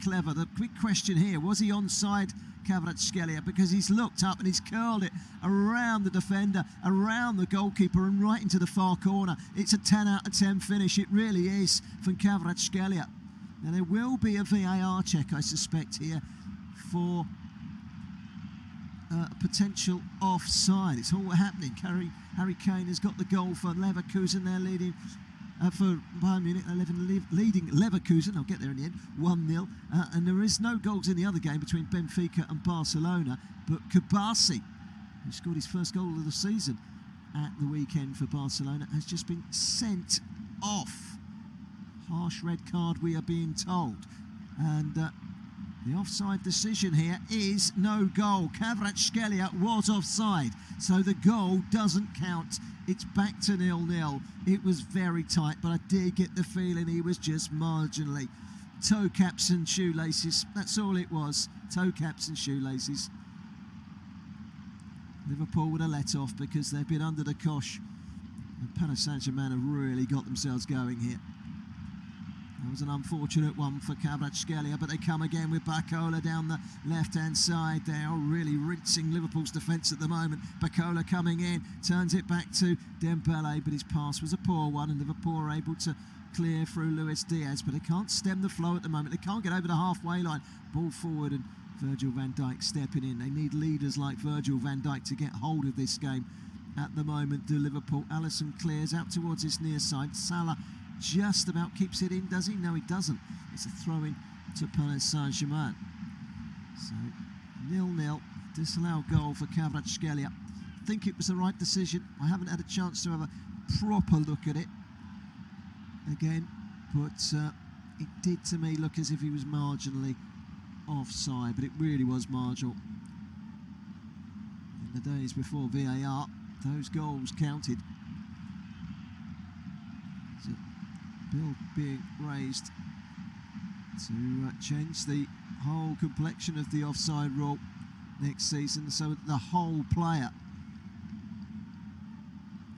clever. The quick question here, was he onside, Kvaratskhelia? Because he's looked up and he's curled it around the defender, around the goalkeeper and right into the far corner. It's a 10 out of 10 finish. It really is from Kvaratskhelia. Now there will be a VAR check, I suspect, here for potential offside. It's all happening. Harry Kane has got the goal for Leverkusen. They're leading for Bayern Munich, leading Leverkusen. I'll get there in the end, 1-0. And there is no goals in the other game between Benfica and Barcelona, but Kabasi, who scored his first goal of the season at the weekend for Barcelona, has just been sent off. Harsh red card, we are being told. And the offside decision here is no goal. Kvaratskhelia was offside, so the goal doesn't count. It's back to 0-0. It was very tight, but I did get the feeling he was just marginally. Toe caps and shoelaces, that's all it was. Toe caps and shoelaces. Liverpool would have let off because they've been under the cosh. And Paris Saint-Germain have really got themselves going here. That was an unfortunate one for Kvaratskhelia, but they come again with Barcola down the left-hand side. They are really rinsing Liverpool's defence at the moment. Barcola coming in, turns it back to Dembele, but his pass was a poor one, and Liverpool are able to clear through Luis Diaz, but they can't stem the flow at the moment. They can't get over the halfway line. Ball forward, and Virgil van Dijk stepping in. They need leaders like Virgil van Dijk to get hold of this game at the moment. Do Liverpool. Alisson clears out towards his near side. Salah just about keeps it in, does he? No, he doesn't. It's a throw-in to Paris Saint-Germain. So, 0-0, disallowed goal for Kvaratskhelia. I think it was the right decision. I haven't had a chance to have a proper look at it again, but it did to me look as if he was marginally offside, but it really was marginal. In the days before VAR, those goals counted. So, bill being raised to change the whole complexion of the offside rule next season, so the whole player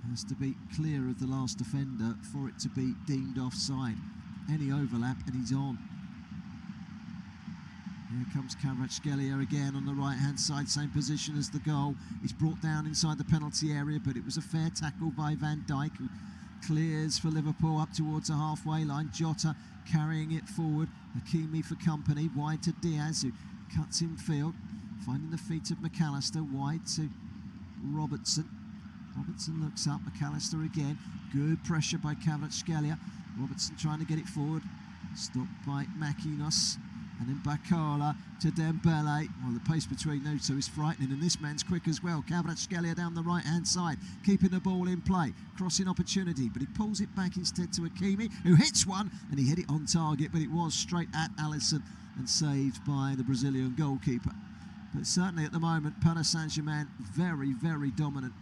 has to be clear of the last defender for it to be deemed offside. Any overlap and he's on. Here comes Kvaratskhelia again on the right-hand side, same position as the goal. He's brought down inside the penalty area, but it was a fair tackle by Van Dijk, who clears for Liverpool up towards the halfway line. Jota carrying it forward. Hakimi for company, wide to Diaz, who cuts in field, finding the feet of McAllister, wide to Robertson. Robertson looks up, McAllister again. Good pressure by Kvaratskhelia. Robertson trying to get it forward. Stopped by Makinos. And then Barcola to Dembele. Well, the pace between those two is frightening, and this man's quick as well. Kvaratskhelia down the right-hand side, keeping the ball in play. Crossing opportunity, but he pulls it back instead to Hakimi, who hits one, and he hit it on target, but it was straight at Alisson and saved by the Brazilian goalkeeper. But certainly at the moment, Paris Saint-Germain very, very dominant.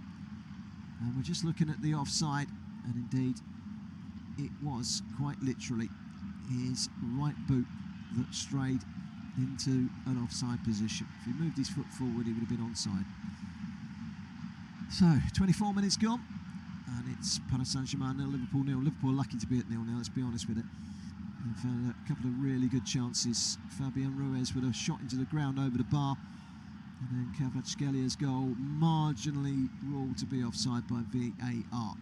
And we're just looking at the offside, and indeed, it was quite literally his right boot that strayed into an offside position. If he moved his foot forward, he would have been onside. So, 24 minutes gone, and it's Paris Saint-Germain 0, Liverpool 0. Liverpool lucky to be at 0 now, let's be honest with it. They've had a couple of really good chances. Fabian Ruiz with a shot into the ground over the bar, and then Kvaratskelia's goal marginally ruled to be offside by VAR.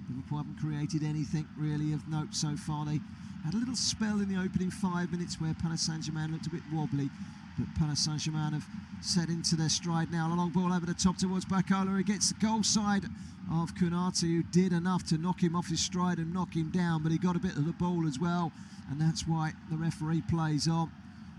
Liverpool haven't created anything really of note so far. They had a little spell in the opening 5 minutes where Paris Saint-Germain looked a bit wobbly, but Paris Saint-Germain have set into their stride now. A long ball over the top towards Barcola. He gets the goal side of Konate, who did enough to knock him off his stride and knock him down, but he got a bit of the ball as well, and that's why the referee plays on.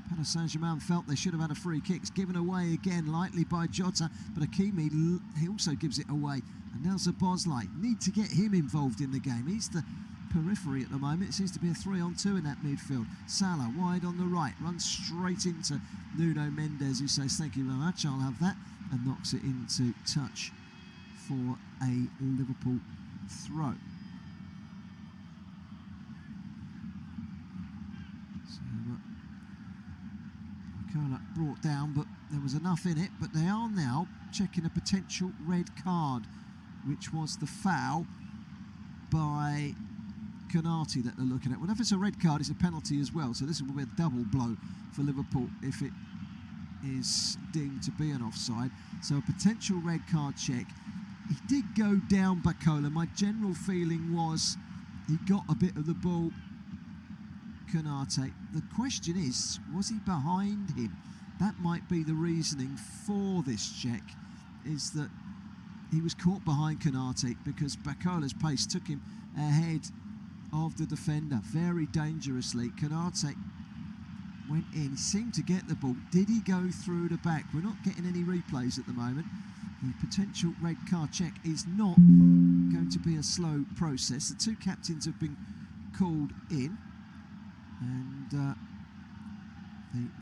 Paris Saint-Germain felt they should have had a free kick. It's given away again lightly by Jota, but Hakimi, he also gives it away. And now Szoboszlai, need to get him involved in the game. He's the periphery at the moment. It seems to be a 3-on-2 in that midfield. Salah wide on the right, runs straight into Nuno Mendes, who says thank you very much, I'll have that, and knocks it into touch for a Liverpool throw. So Barcola brought down, but there was enough in it. But they are now checking a potential red card, which was the foul by Konate that they're looking at. Well, if it's a red card, it's a penalty as well. So this will be a double blow for Liverpool if it is deemed to be an offside. So a potential red card check. He did go down Bacola. My general feeling was he got a bit of the ball, Konate. The question is, was he behind him? That might be the reasoning for this check, is that he was caught behind Konate because Bacola's pace took him ahead of the defender very dangerously. Konate went in, seemed to get the ball. Did he go through the back? We're not getting any replays at the moment. The potential red card check is not going to be a slow process. The two captains have been called in, and the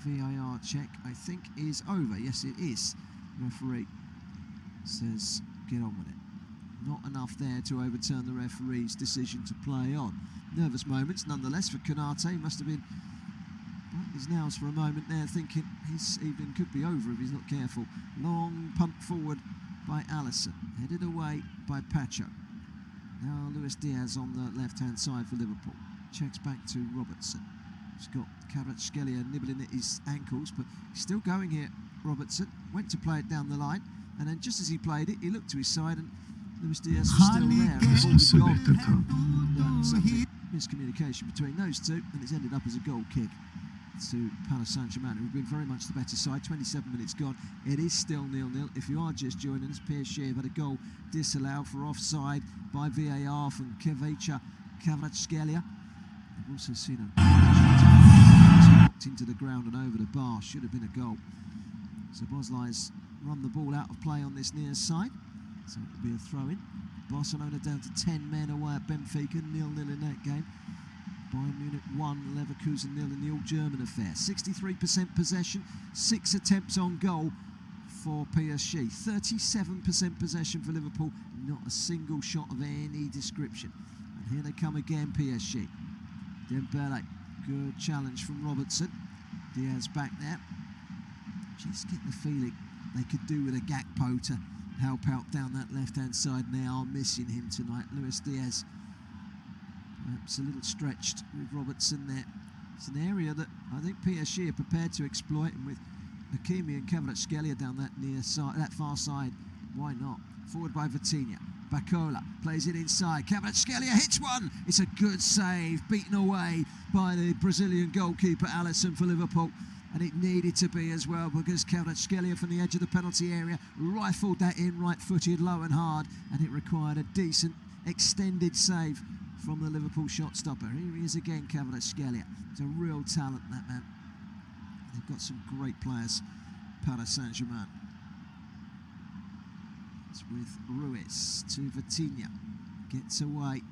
VAR check, I think, is over. Yes, it is. Referee says get on with it. Not enough there to overturn the referee's decision to play on. Nervous moments nonetheless for Konate. He must have been biting his nails for a moment there, thinking his evening could be over if he's not careful. Long pump forward by Alisson, headed away by Pacho. Now Luis Diaz on the left-hand side for Liverpool. Checks back to Robertson. He's got Kvaratskhelia nibbling at his ankles, but he's still going here. Robertson went to play it down the line, and then just as he played it, he looked to his side, and Luis Diaz was still there. Something miscommunication between those two, and it's ended up as a goal kick to Paris Saint-Germain, who've been very much the better side. 27 minutes gone. It is still 0-0. If you are just joining us, PSG have had a goal disallowed for offside by VAR from Kvaratskhelia. I've also seen a knocked into the ground and over the bar. Should have been a goal. So Boslai's run the ball out of play on this near side. So it will be a throw-in. Barcelona down to 10 men away at Benfica, 0-0 in that game. Bayern Munich 1, Leverkusen 0 in the all-German affair. 63% possession, 6 attempts on goal for PSG. 37% possession for Liverpool, not a single shot of any description. And here they come again, PSG. Dembele, good challenge from Robertson. Diaz back there. Just get the feeling they could do with a Gakpo to help out down that left-hand side. They are missing him tonight. Luis Diaz, perhaps a little stretched with Robertson there. It's an area that I think PSG are prepared to exploit, and with Hakimi and Kvaratskhelia down that near side, that far side, why not? Forward by Vitinha. Bacola plays it inside. Kvaratskhelia hits one. It's a good save, beaten away by the Brazilian goalkeeper Alisson for Liverpool. And it needed to be as well, because Kvaratskhelia from the edge of the penalty area rifled that in right-footed, low and hard, and it required a decent extended save from the Liverpool shot stopper. Here he is again, Kvaratskhelia. It's a real talent, that man. They've got some great players, Paris Saint-Germain. It's with Ruiz to Vitinha. Gets away.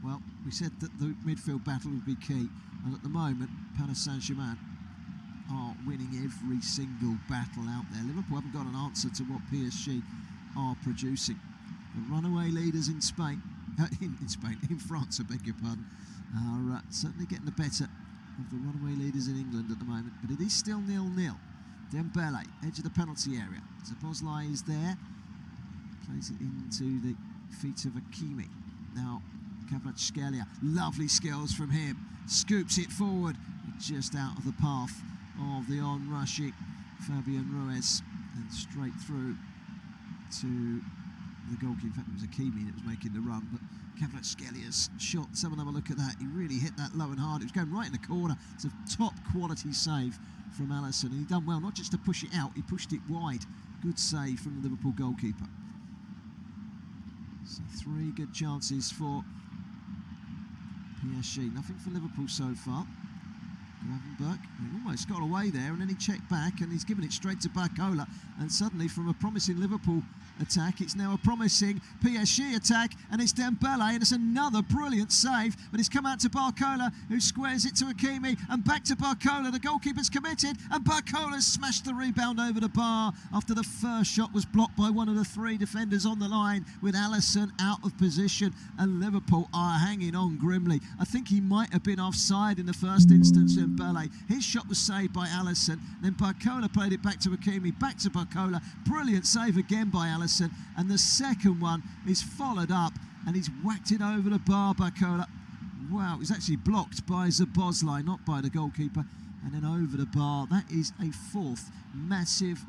Well, we said that the midfield battle would be key, and at the moment, Paris Saint-Germain are winning every single battle out there. Liverpool haven't got an answer to what PSG are producing. The runaway leaders in Spain, in France, I beg your pardon, are certainly getting the better of the runaway leaders in England at the moment. But it is still 0-0. Dembele, edge of the penalty area. Szoboszlai is there. Plays it into the feet of Hakimi. Now, Kvaratskhelia, lovely skills from him. Scoops it forward, just out of the path of the on-rushing Fabian Ruiz, and straight through to the goalkeeper. In fact, it was Hakimi that was making the run, but Kvaratskelia's shot, let's have another look at that. He really hit that low and hard. It was going right in the corner. It's a top quality save from Alisson, and he done well not just to push it out, he pushed it wide. Good save from the Liverpool goalkeeper. So 3 good chances for PSG. Nothing for Liverpool so far. Gravenberch, he almost got away there, and then he checked back and he's given it straight to Bacola, and suddenly from a promising Liverpool attack it's now a promising PSG attack, and it's Dembele, and it's another brilliant save, but it's come out to Bacola, who squares it to Hakimi, and back to Bacola. The goalkeeper's committed, and Bacola's smashed the rebound over the bar after the first shot was blocked by one of the 3 defenders on the line, with Alisson out of position, and Liverpool are hanging on grimly. I think he might have been offside in the first instance. Dembele, his shot was saved by Alisson, then Bacola played it back to Hakimi, back to Bacola, brilliant save again by Alisson, and the second one is followed up, and he's whacked it over the bar. Bacola, Wow, it was actually blocked by Szoboszlai, not by the goalkeeper, and then over the bar. That is a fourth massive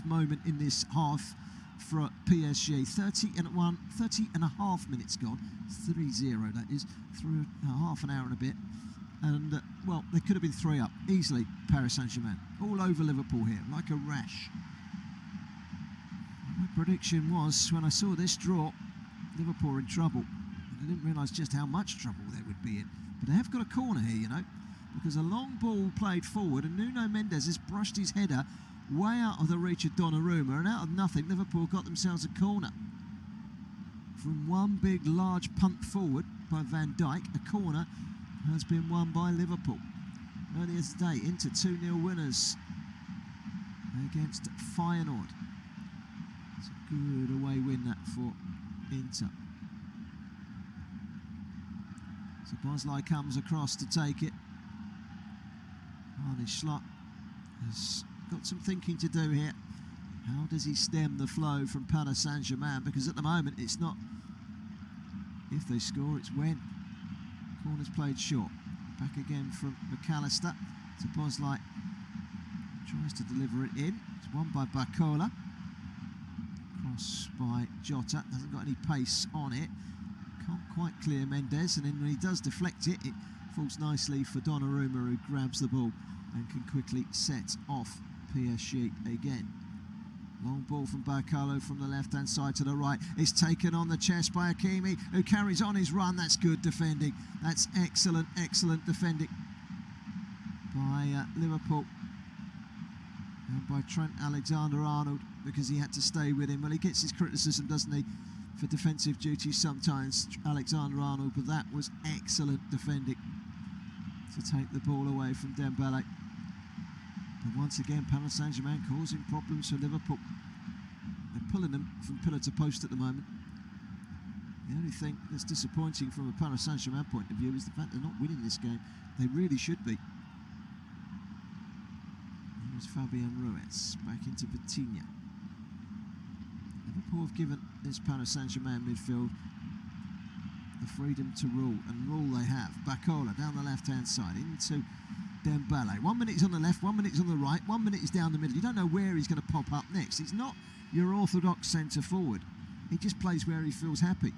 moment in this half for PSG. 30 and a half minutes gone. 3-0, that is, through half an hour and a bit. And, well, they could have been 3 up easily, Paris Saint-Germain. All over Liverpool here, like a rash. My prediction was, when I saw this draw, Liverpool are in trouble. I didn't realise just how much trouble they would be in. But they have got a corner here, you know, because a long ball played forward and Nuno Mendes has brushed his header way out of the reach of Donnarumma, and out of nothing, Liverpool got themselves a corner. From one big, large punt forward by Van Dijk, a corner has been won by Liverpool. Earlier today, Inter 2-0 winners against Feyenoord. It's a good away win, that, for Inter. Szoboszlai comes across to take it. Arne Slot has got some thinking to do here. How does he stem the flow from Paris Saint-Germain? Because at the moment it's not if they score, it's when. Corner's played short. Back again from McAllister. Szoboszlai tries to deliver it in. It's won by Barcola. Cross by Jota. Hasn't got any pace on it. Can't quite clear Mendes, and then when he does deflect it, it falls nicely for Donnarumma, who grabs the ball and can quickly set off PSG again. Long ball from Barcola from the left-hand side to the right. It's taken on the chest by Hakimi, who carries on his run. That's good defending. That's excellent defending by Liverpool. And by Trent Alexander-Arnold, because he had to stay with him. Well, he gets his criticism, doesn't he, for defensive duties sometimes, Alexander-Arnold, but that was excellent defending to take the ball away from Dembele. But once again, Paris Saint-Germain causing problems for Liverpool. They're pulling them from pillar to post at the moment. The only thing that's disappointing from a Paris Saint-Germain point of view is the fact they're not winning this game. They really should be. Here's Fabian Ruiz back into Vitinha. Liverpool have given this Paris Saint-Germain midfield the freedom to rule, and rule they have. Barcola down the left-hand side into Dembele. 1 minute he's on the left, 1 minute he's on the right, 1 minute he's down the middle. You don't know where he's going to pop up next. He's not your orthodox centre forward. He just plays where he feels happy.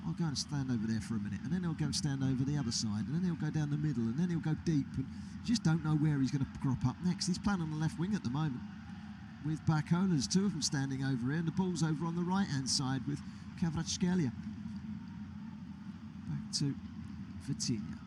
I'll go and stand over there for a minute, and then he'll go and stand over the other side, and then he'll go down the middle, and then he'll go deep, and you just don't know where he's going to crop up next. He's playing on the left wing at the moment with Barcola. There's 2 of them standing over here, and the ball's over on the right-hand side with Kvaratskhelia. Back to Vitinha.